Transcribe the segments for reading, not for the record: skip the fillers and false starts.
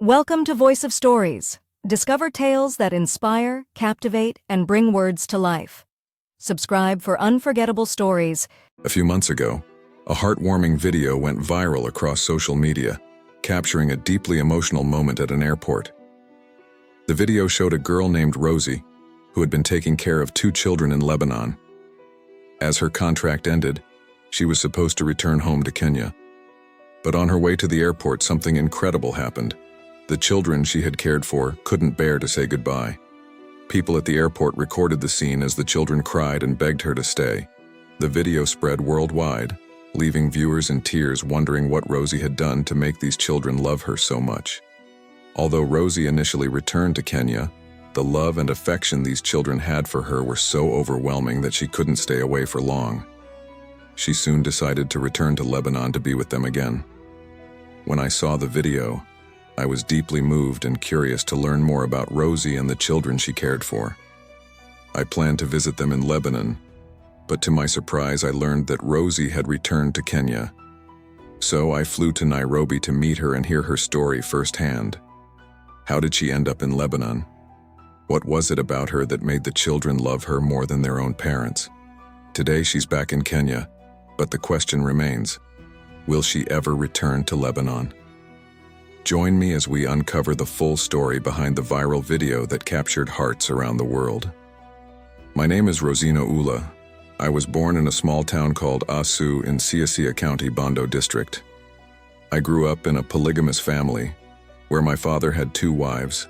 Welcome to Voice of Stories. Discover tales that inspire, captivate, and bring words to life. Subscribe for unforgettable stories. A few months ago, a heartwarming video went viral across social media, capturing a deeply emotional moment at an airport. The video showed a girl named Rosie, who had been taking care of 2 children in Lebanon. As her contract ended, she was supposed to return home to Kenya. But on her way to the airport, something incredible happened. The children she had cared for couldn't bear to say goodbye. People at the airport recorded the scene as the children cried and begged her to stay. The video spread worldwide, leaving viewers in tears wondering what Rosie had done to make these children love her so much. Although Rosie initially returned to Kenya, the love and affection these children had for her were so overwhelming that she couldn't stay away for long. She soon decided to return to Lebanon to be with them again. When I saw the video, I was deeply moved and curious to learn more about Rosie and the children she cared for. I planned to visit them in Lebanon, but to my surprise I learned that Rosie had returned to Kenya. So I flew to Nairobi to meet her and hear her story firsthand. How did she end up in Lebanon? What was it about her that made the children love her more than their own parents? Today she's back in Kenya, but the question remains, will she ever return to Lebanon? Join me as we uncover the full story behind the viral video that captured hearts around the world. My name is Rosina Ula. I was born in a small town called Asu in Siaya County, Bondo District. I grew up in a polygamous family, where my father had 2 wives,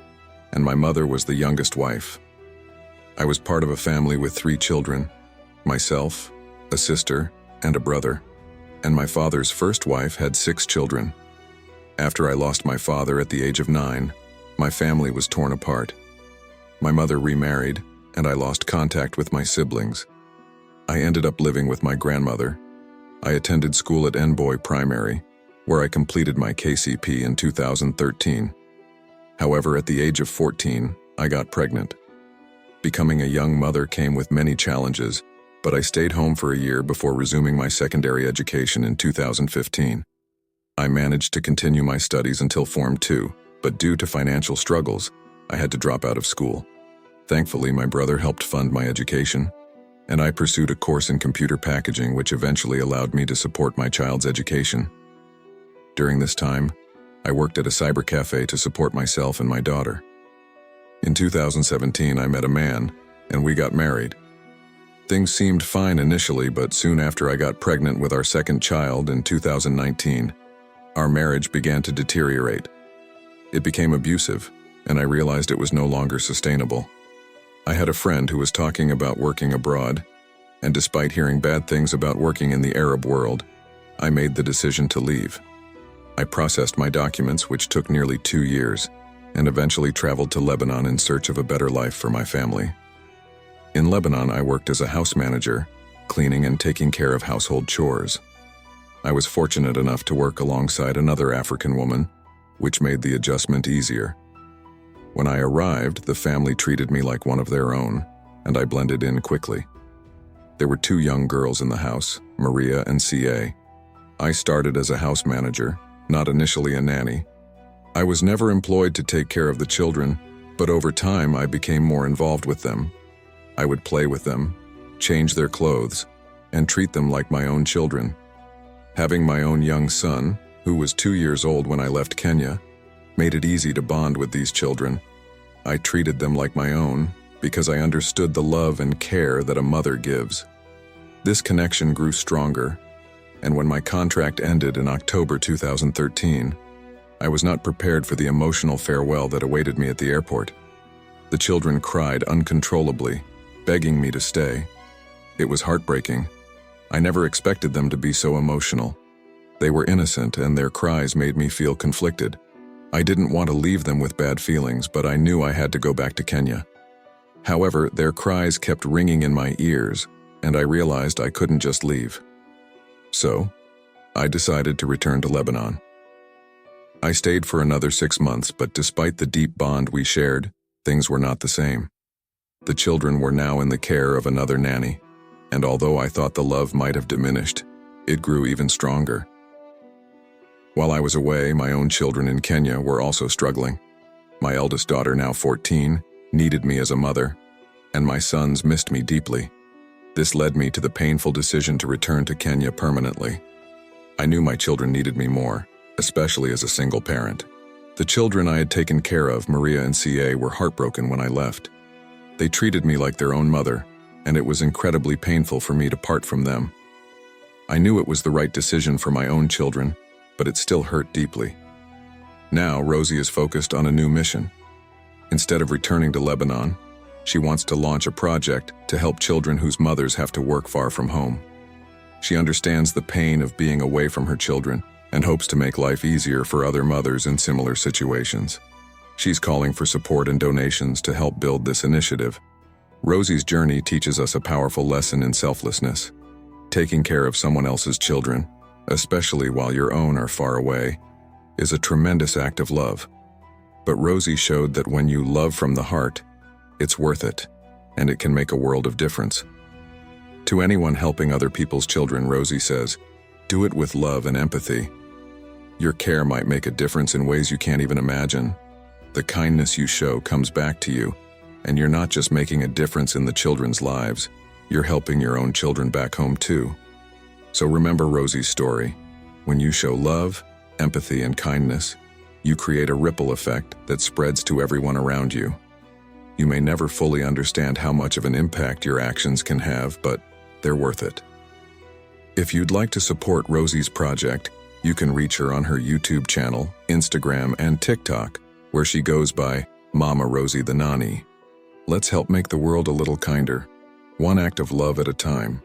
and my mother was the youngest wife. I was part of a family with 3 children, myself, a sister, and a brother, and my father's first wife had 6 children. After I lost my father at the age of 9, my family was torn apart. My mother remarried, and I lost contact with my siblings. I ended up living with my grandmother. I attended school at Nboy Primary, where I completed my KCP in 2013. However, at the age of 14, I got pregnant. Becoming a young mother came with many challenges, but I stayed home for a year before resuming my secondary education in 2015. I managed to continue my studies until Form 2, but due to financial struggles, I had to drop out of school. Thankfully, my brother helped fund my education, and I pursued a course in computer packaging which eventually allowed me to support my child's education. During this time, I worked at a cyber cafe to support myself and my daughter. In 2017, I met a man, and we got married. Things seemed fine initially, but soon after I got pregnant with our second child in 2019, our marriage began to deteriorate. It became abusive, and I realized it was no longer sustainable. I had a friend who was talking about working abroad, and despite hearing bad things about working in the Arab world, I made the decision to leave. I processed my documents, which took nearly 2 years, and eventually traveled to Lebanon in search of a better life for my family. In Lebanon, I worked as a house manager, cleaning and taking care of household chores. I was fortunate enough to work alongside another African woman, which made the adjustment easier. When I arrived, the family treated me like one of their own, and I blended in quickly. There were 2 young girls in the house, Maria and CA. I started as a house manager, not initially a nanny. I was never employed to take care of the children, but over time I became more involved with them. I would play with them, change their clothes, and treat them like my own children. Having my own young son, who was 2 years old when I left Kenya, made it easy to bond with these children. I treated them like my own because I understood the love and care that a mother gives. This connection grew stronger, and when my contract ended in October 2013, I was not prepared for the emotional farewell that awaited me at the airport. The children cried uncontrollably, begging me to stay. It was heartbreaking. I never expected them to be so emotional. They were innocent, and their cries made me feel conflicted. I didn't want to leave them with bad feelings, but I knew I had to go back to Kenya. However, their cries kept ringing in my ears, and I realized I couldn't just leave. So, I decided to return to Lebanon. I stayed for another 6 months, but despite the deep bond we shared, things were not the same. The children were now in the care of another nanny, and although I thought the love might have diminished, it grew even stronger. While I was away, my own children in Kenya were also struggling. My eldest daughter, now 14, needed me as a mother, and my sons missed me deeply. This led me to the painful decision to return to Kenya permanently. I knew my children needed me more, especially as a single parent. The children I had taken care of, Maria and CA, were heartbroken when I left. They treated me like their own mother, and it was incredibly painful for me to part from them. I knew it was the right decision for my own children, but it still hurt deeply. Now, Rosie is focused on a new mission. Instead of returning to Lebanon, she wants to launch a project to help children whose mothers have to work far from home. She understands the pain of being away from her children and hopes to make life easier for other mothers in similar situations. She's calling for support and donations to help build this initiative. Rosie's journey teaches us a powerful lesson in selflessness. Taking care of someone else's children, especially while your own are far away, is a tremendous act of love. But Rosie showed that when you love from the heart, it's worth it, and it can make a world of difference. To anyone helping other people's children, Rosie says, do it with love and empathy. Your care might make a difference in ways you can't even imagine. The kindness you show comes back to you, and you're not just making a difference in the children's lives, you're helping your own children back home too. So remember Rosie's story. When you show love, empathy, and kindness, you create a ripple effect that spreads to everyone around you. You may never fully understand how much of an impact your actions can have, but they're worth it. If you'd like to support Rosie's project, you can reach her on her YouTube channel, Instagram, and TikTok, where she goes by Mama Rosie the Nani. Let's help make the world a little kinder, one act of love at a time.